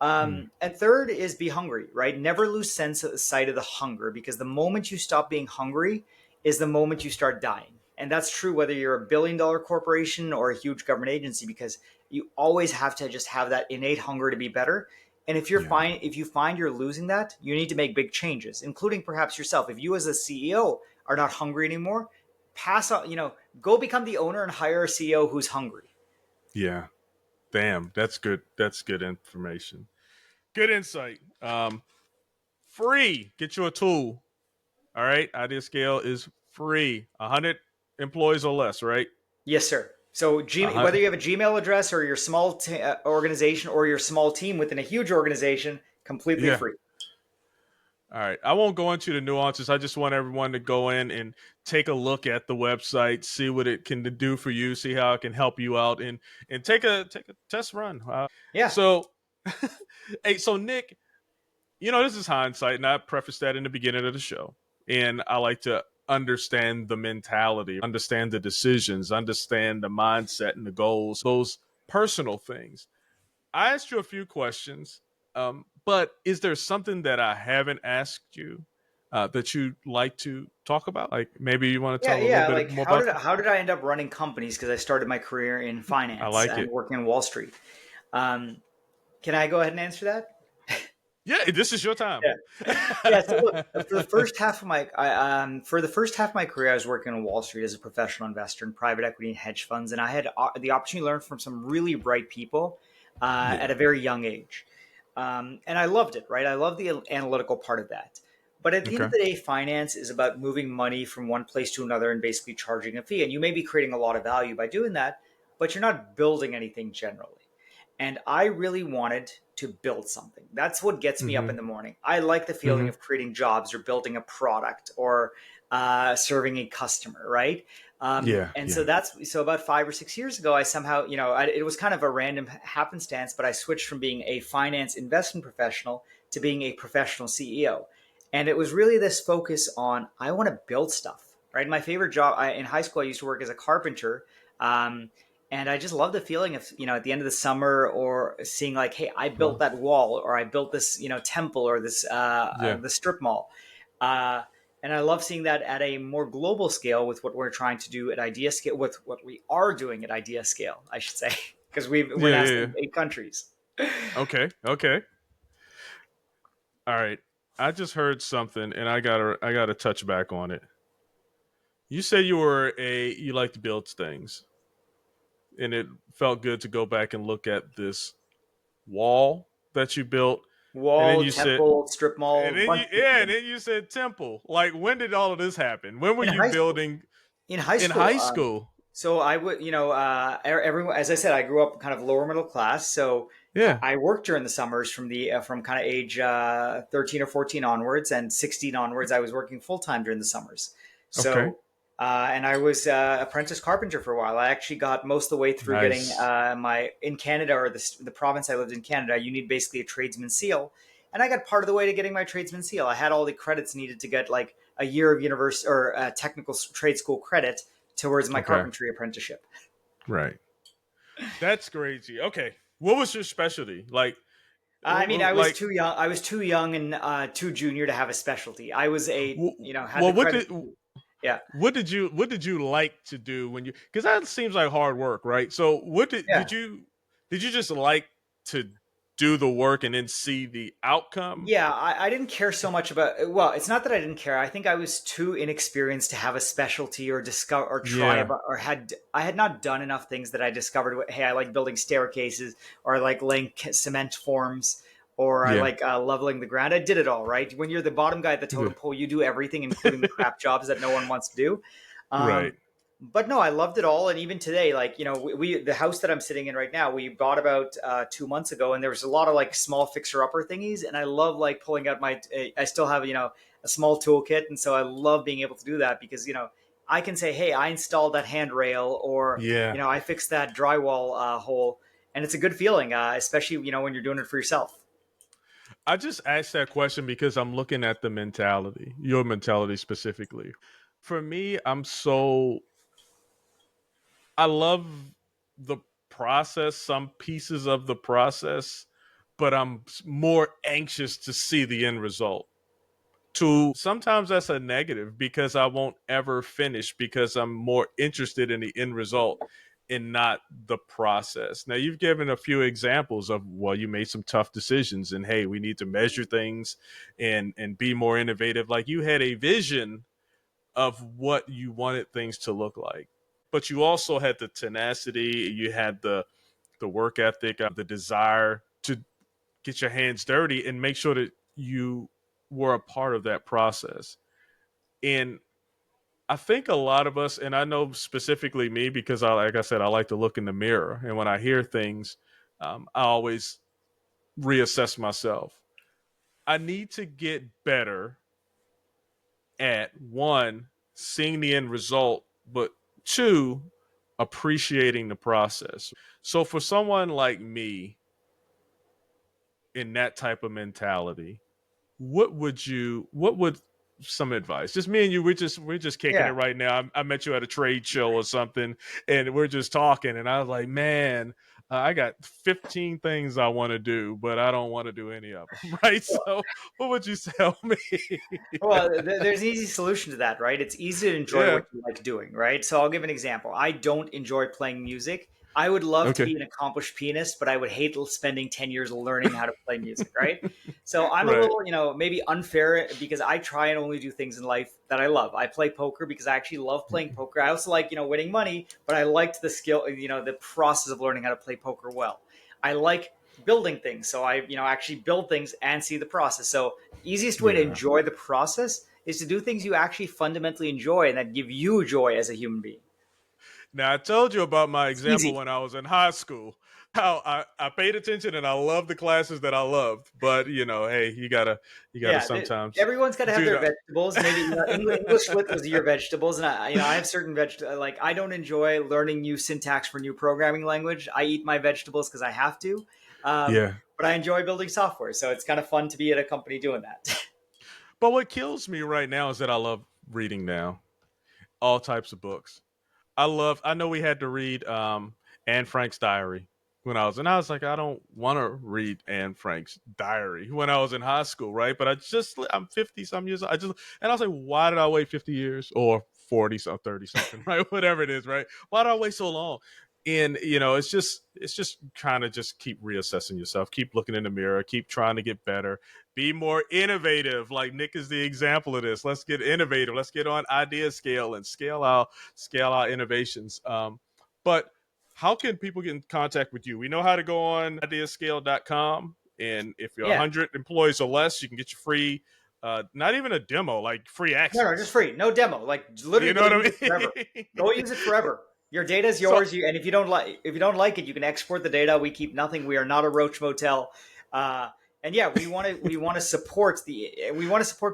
And third is be hungry, right? Never lose sight of the hunger, because the moment you stop being hungry is the moment you start dying. And that's true whether you're a $1 billion corporation or a huge government agency, because you always have to just have that innate hunger to be better. And if you find you're losing that, you need to make big changes, including perhaps yourself. If you as a CEO are not hungry anymore, pass on, go become the owner and hire a CEO who's hungry. Yeah. Damn, that's good. That's good information. Good insight. Free. Get you a tool. All right. IdeaScale is free. 100 employees or less, right? Yes, sir. So whether you have a Gmail address or your small organization or your small team within a huge organization, completely free. All right. I won't go into the nuances. I just want everyone to go in and take a look at the website, see what it can do for you, see how it can help you out, and take a test run. So, hey, so Nick, this is hindsight, and I prefaced that in the beginning of the show. And I like to understand the mentality, understand the decisions, understand the mindset and the goals, those personal things. I asked you a few questions. But is there something that I haven't asked you that you'd like to talk about? Like maybe you want to tell a little bit more about how did I end up running companies? Because I started my career in finance and working in Wall Street. Can I go ahead and answer that? Yeah, this is your time. So look, for the first half of my career, I was working on Wall Street as a professional investor in private equity and hedge funds, and I had the opportunity to learn from some really bright people at a very young age. And I loved it, right? I love the analytical part of that. But at the end of the day, finance is about moving money from one place to another and basically charging a fee. And you may be creating a lot of value by doing that. but you're not building anything generally. And I really wanted to build something. That's what gets me up in the morning. I like the feeling of creating jobs or building a product or serving a customer, right? So about 5 or 6 years ago, I somehow, it was kind of a random happenstance, but I switched from being a finance investment professional to being a professional CEO. And it was really this focus on, I want to build stuff, right? My favorite job in high school, I used to work as a carpenter. And I just love the feeling of, at the end of the summer or seeing like, hey, I built that wall, or I built this, temple, or this, the strip mall. And I love seeing that at a more global scale with what we're trying to do at IdeaScale, with what we are doing at IdeaScale, I should say, because we're now in 8 countries. Okay. All right. I just heard something, and I gotta touch back on it. You say you like to build things, and it felt good to go back and look at this wall that you built. Wall, and then you temple, strip mall. And then you said temple. Like, when did all of this happen? When were you building? In high school. In high school. So I would, everyone, as I said, I grew up kind of lower middle class. So I worked during the summers from kind of age 13 or 14 onwards, and 16 onwards, I was working full time during the summers. So, and I was apprentice carpenter for a while. I actually got most of the way through getting in Canada, or the province I lived in, Canada, you need basically a tradesman seal. And I got part of the way to getting my tradesman seal. I had all the credits needed to get like a year of university or technical trade school credit towards my carpentry apprenticeship. Right. That's crazy. Okay. What was your specialty? Like, I mean, I was too young. I was too young and too junior to have a specialty. I was What did you like to do when you? Because that seems like hard work, right? So did you just like to do the work and then see the outcome? Yeah, I didn't care so much about. Well, it's not that I didn't care. I think I was too inexperienced to have a specialty or discover or try I had not done enough things that I discovered. Hey, I like building staircases, or I like laying cement forms, or I like leveling the ground. I did it all, right? When you're the bottom guy at the totem pole, you do everything, including the crap jobs that no one wants to do. Right. But no, I loved it all. And even today, like, the house that I'm sitting in right now, we bought about 2 months ago, and there was a lot of like small fixer upper thingies. And I love like pulling out I still have, a small toolkit. And so I love being able to do that because, I can say, hey, I installed that handrail, or, I fixed that drywall hole. And it's a good feeling, especially, when you're doing it for yourself. I just asked that question because I'm looking at the mentality, your mentality specifically. For me, I love the process, some pieces of the process, but I'm more anxious to see the end result. Sometimes that's a negative because I won't ever finish because I'm more interested in the end result and not the process. Now, you've given a few examples of, you made some tough decisions, and hey, we need to measure things and be more innovative. Like, you had a vision of what you wanted things to look like. But you also had the tenacity, you had the work ethic, the desire to get your hands dirty and make sure that you were a part of that process. And I think a lot of us, and I know specifically me, because like I said, I like to look in the mirror. And when I hear things, I always reassess myself. I need to get better at, one, seeing the end result, but 2, appreciating the process. So for someone like me in that type of mentality, what would some advice? Just me and you, we're just kicking it right now. I met you at a trade show or something, and we're just talking, and I was like, man, I got 15 things I want to do, but I don't want to do any of them, right? So what would you tell me? Well, there's an easy solution to that, right? It's easy to enjoy what you like doing, right? So I'll give an example. I don't enjoy playing music. I would love to be an accomplished pianist, but I would hate spending 10 years learning how to play music, right? So I'm a little, maybe unfair because I try and only do things in life that I love. I play poker because I actually love playing poker. I also like, winning money, but I liked the skill, the process of learning how to play poker well. I like building things. So I, actually build things and see the process. So easiest way to enjoy the process is to do things you actually fundamentally enjoy and that give you joy as a human being. Now I told you about my It's example easy. when I was in high school. How I paid attention and I loved the classes that I loved, but hey, you gotta Yeah, sometimes everyone's got to have do their the. vegetables. Maybe English lit was your vegetables, and I have certain like I don't enjoy learning new syntax for new programming language. I eat my vegetables because I have to, Yeah, but I enjoy building software, so it's kind of fun to be at a company doing that. but what kills me right now is that I love reading now, all types of books. I know we had to read Anne Frank's diary and I was like, I don't want to read Anne Frank's diary when I was in high school, right? But I'm 50 some years old. And I was like, why did I wait 50 years or 40 some 30 something, right? Whatever it is, right? Why did I wait so long? And it's just kind of just keep reassessing yourself, keep looking in the mirror, keep trying to get better, be more innovative. Like Nick is the example of this. Let's get innovative. Let's get on IdeaScale and scale our innovations. But how can people get in contact with you? We know how to go on ideascale.com. And if you're Yeah, 100 employees or less, you can get your free, not even a demo, like free no, just access. free, no demo. Like literally, You know go what use it I forever. mean? Go use it forever. Your data is So, yours. And if you don't like it, you can export the data. We keep nothing. We are not a Roach Motel. Uh, and yeah, we want to support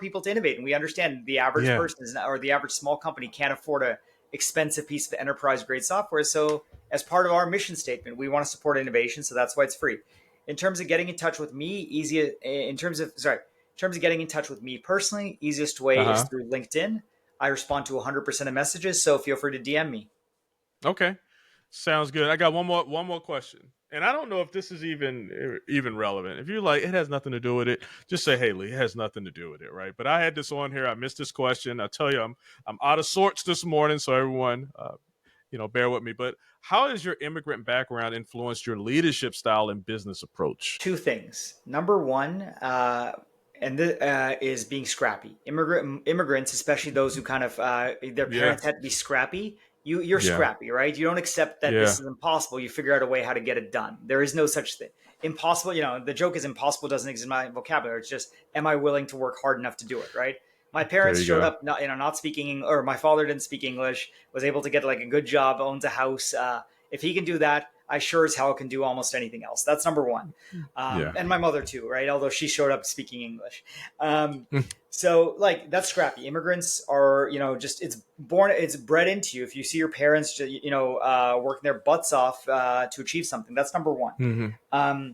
people to innovate. And we understand the average yeah, person or the average small company can't afford a expensive piece of enterprise grade software. So as part of our mission statement, we want to support innovation. So that's why it's free. In terms of getting in touch with me, in terms of getting in touch with me personally, easiest way is uh-huh. through LinkedIn. I respond to 100% of messages, so feel free to DM me. Okay. Sounds good. I got one more question. And I don't know if this is even relevant. If you're like, it has nothing to do with it, just say, hey Lee, it has nothing to do with it, right? But I had this on here. I missed this question. I tell you, I'm out of sorts this morning, so everyone bear with me. But how has your immigrant background influenced your leadership style and business approach? Two things. Number one, is being scrappy. Immigrants, especially those who kind of their Yeah. parents had to be scrappy. You're Yeah. scrappy, right? You don't accept that this Yeah. is impossible. You figure out a way how to get it done. There is no such thing. Impossible. The joke is impossible doesn't exist in my vocabulary. It's just, am I willing to work hard enough to do it, right? My There parents you showed go. up not speaking, or my father didn't speak English, was able to get like a good job, owns a house. If he can do that, I sure as hell can do almost anything else. That's number one. Yeah. And my mother too, right? Although she showed up speaking English. So like that's scrappy. Immigrants are, it's bred into you. If you see your parents, working their butts off to achieve something, that's number one. Mm-hmm.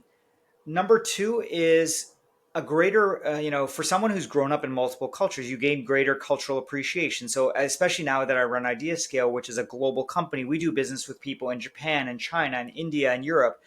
Number two is a greater, for someone who's grown up in multiple cultures, you gain greater cultural appreciation. So, especially now that I run IdeaScale, which is a global company, we do business with people in Japan and China and India and Europe.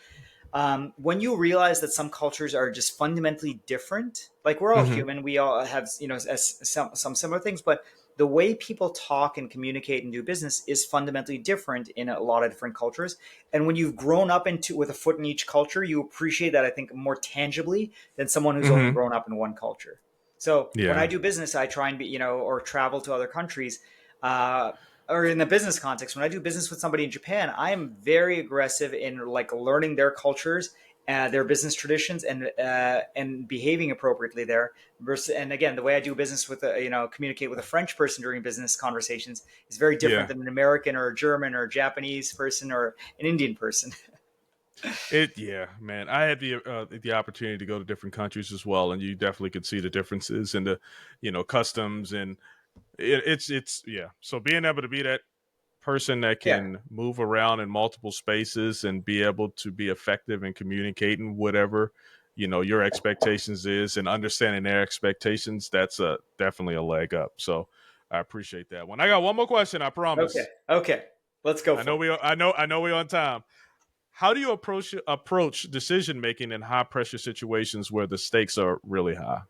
When you realize that some cultures are just fundamentally different, like we're all Mm-hmm. human, we all have, some similar things, but the way people talk and communicate and do business is fundamentally different in a lot of different cultures. And when you've grown up with a foot in each culture, you appreciate that, I think, more tangibly than someone who's only Mm-hmm. grown up in one culture. So when I Yeah. do business, I try and be, or travel to other countries, uh, or in the business context, when I do business with somebody in Japan, I am very aggressive in like learning their cultures, their business traditions, and behaving appropriately there. And again, the way I do business with communicate with a French person during business conversations is very different Yeah. than an American or a German or a Japanese person or an Indian person. Yeah, man. I had the opportunity to go to different countries as well, and you definitely could see the differences in the, customs and it's yeah. So being able to be that person that Yeah, can move around in multiple spaces and be able to be effective in communicating whatever your expectations is and understanding their expectations, that's definitely a leg up. So I appreciate that one. I got one more question, I okay, promise. okay, let's go I for know it. I know we're on time. How do you approach decision making in high pressure situations where the stakes are really high?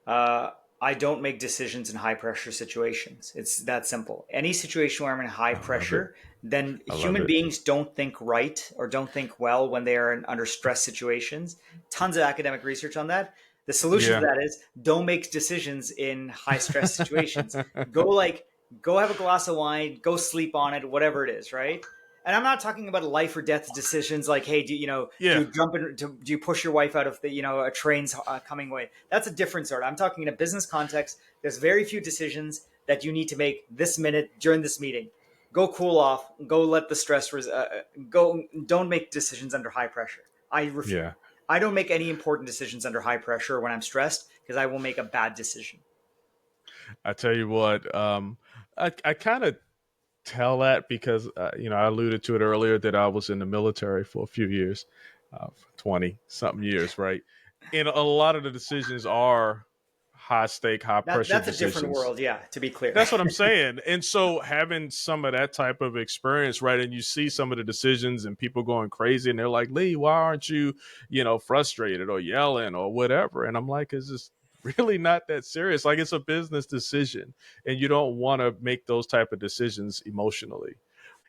Uh, I don't make decisions in high pressure situations. It's that simple. Any situation where I'm in high I love it. pressure, then I love human it. beings don't think right or don't think well when they are under stress situations. Tons of academic research on that. The solution to Yeah. that is don't make decisions in high stress situations. Go like go have a glass of wine, go sleep on it, whatever it is, right? And I'm not talking about life or death decisions like, hey, do Yeah. you jump in, do you push your wife out of the, a train's coming way? That's a different sort. I'm talking in a business context. There's very few decisions that you need to make this minute during this meeting. go cool off, go let the stress, go, don't make decisions under high pressure. I refuse. Yeah. I don't make any important decisions under high pressure when I'm stressed because I will make a bad decision. I tell you what, I kind of tell that because, I alluded to it earlier that I was in the military for a few years, 20 something years, right? And a lot of the decisions are high stake, high pressure That's a different decisions. world, yeah, to be clear. That's what I'm saying. And so having some of that type of experience, right? And you see some of the decisions and people going crazy and they're like, Lee, why aren't you, frustrated or yelling or whatever? And I'm like, it's just really not that serious. Like it's a business decision and you don't want to make those type of decisions emotionally.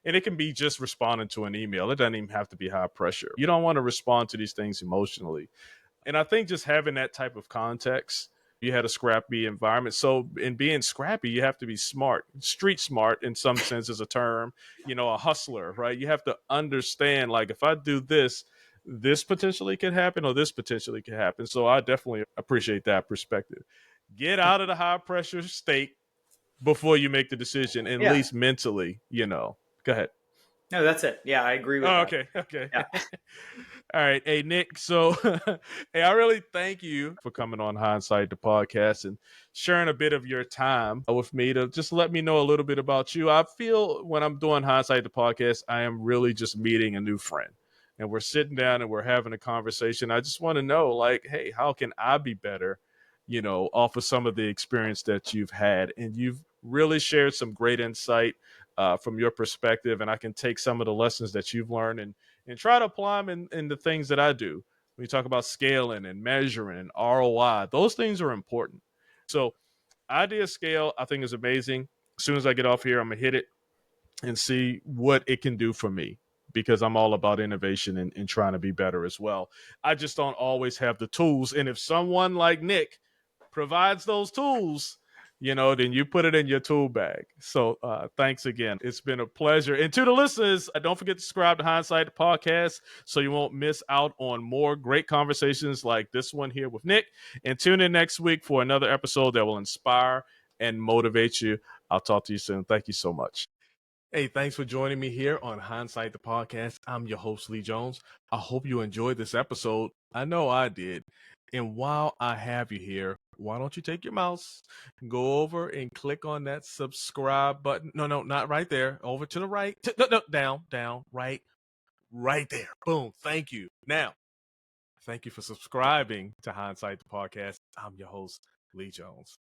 And it can be just responding to an email. It doesn't even have to be high pressure. You don't want to respond to these things emotionally. And I think just having that type of context, you had a scrappy environment. So in being scrappy, you have to be smart, street smart in some sense is a term, a hustler, right? You have to understand, like, if I do this, this potentially could happen or this potentially could happen. So I definitely appreciate that perspective. Get out of the high pressure state before you make the decision, at Yeah. least mentally, Go ahead. No, that's it. Yeah, I agree with Oh, that. okay. Okay. Yeah. All right. Hey, Nick. So, hey, I really thank you for coming on Hindsight the Podcast and sharing a bit of your time with me to just let me know a little bit about you. I feel when I'm doing Hindsight the Podcast, I am really just meeting a new friend. And we're sitting down and we're having a conversation. I just want to know, like, hey, how can I be better, off of some of the experience that you've had? And you've really shared some great insight from your perspective. And I can take some of the lessons that you've learned and try to apply them in the things that I do. When you talk about scaling and measuring and ROI, those things are important. So IdeaScale, I think, is amazing. As soon as I get off here, I'm going to hit it and see what it can do for me because I'm all about innovation and trying to be better as well. I just don't always have the tools. And if someone like Nick provides those tools, then you put it in your tool bag. So thanks again. It's been a pleasure. And to the listeners, don't forget to subscribe to Hindsight the Podcast so you won't miss out on more great conversations like this one here with Nick. And tune in next week for another episode that will inspire and motivate you. I'll talk to you soon. Thank you so much. Hey, thanks for joining me here on Hindsight the Podcast. I'm your host, Lee Jones. I hope you enjoyed this episode. I know I did. And while I have you here, why don't you take your mouse, go over and click on that subscribe button? No, not right there. Over to the right. No, down, right there. Boom. Thank you. Now, thank you for subscribing to Hindsight the Podcast. I'm your host, Lee Jones.